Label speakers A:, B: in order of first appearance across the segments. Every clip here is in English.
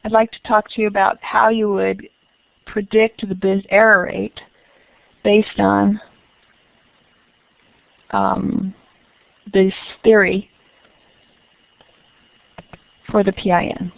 A: I'd like to talk to you about how you would predict the bit error rate based on this theory for the PIN.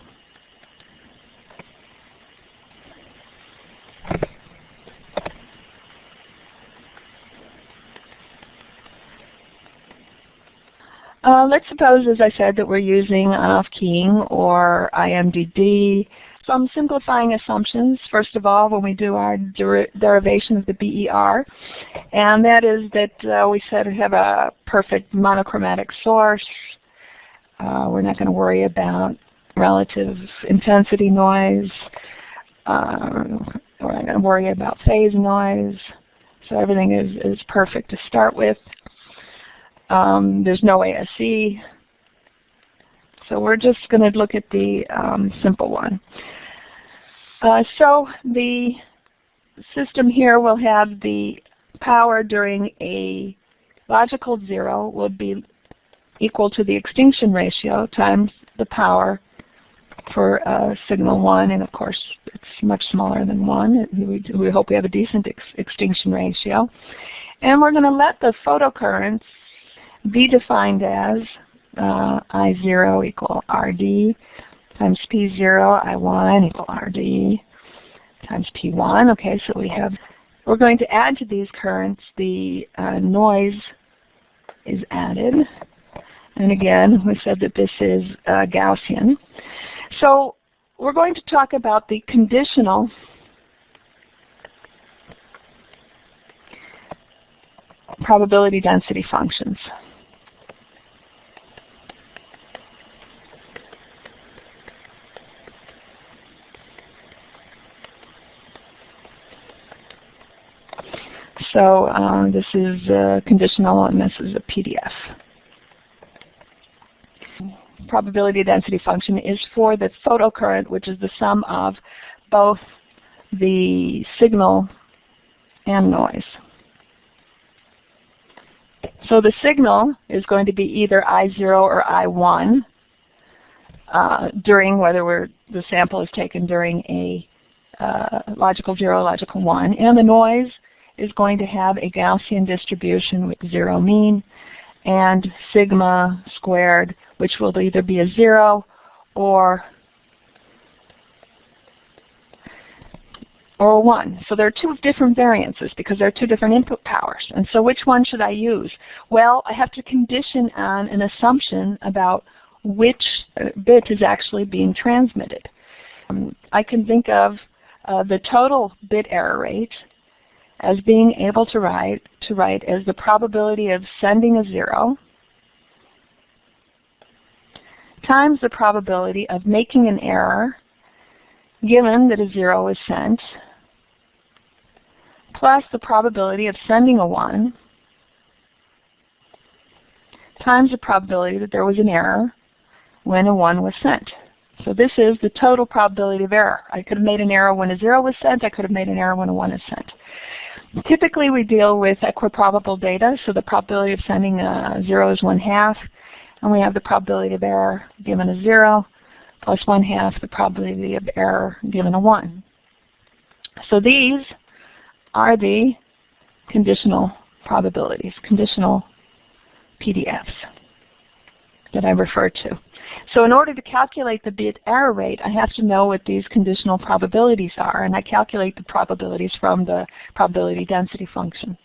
A: Let's suppose, as I said, that we're using on-off keying or IMDD. Some simplifying assumptions, first of all, when we do our derivation of the BER, and that is that we said we have a perfect monochromatic source. We're not going to worry about relative intensity noise. We're not going to worry about phase noise. So everything is perfect to start with. There's no ASE. So we're just going to look at the simple one. So the system here will have the power during a logical 0 will be equal to the extinction ratio times the power for signal 1, and of course it's much smaller than 1. We hope we have a decent extinction ratio. And we're going to let the photocurrents be defined as I0 equal RD times P0, I1 equal RD times P1. Okay, so we're going to add to these currents the noise is added. And again, we said that this is Gaussian. So we're going to talk about the conditional probability density functions. So this is conditional, and this is a PDF. Probability density function is for the photocurrent, which is the sum of both the signal and noise. So the signal is going to be either I0 or I1 during whether the sample is taken during a logical 0, logical 1, and the noise is going to have a Gaussian distribution with 0 mean and sigma squared, which will either be a 0 or a 1. So there are two different variances because there are two different input powers. And so which one should I use? Well, I have to condition on an assumption about which bit is actually being transmitted. I can think of the total bit error rate as being able to write as the probability of sending a 0 times the probability of making an error given that a 0 is sent plus the probability of sending a 1 times the probability that there was an error when a 1 was sent. So this is the total probability of error. I could have made an error when a 0 was sent. I could have made an error when a 1 is sent. Typically we deal with equiprobable data, so the probability of sending a 0 is 1/2, and we have the probability of error given a 0 plus 1/2 the probability of error given a 1. So these are the conditional probabilities, conditional PDFs that I referred to. So in order to calculate the bit error rate, I have to know what these conditional probabilities are, and I calculate the probabilities from the probability density function.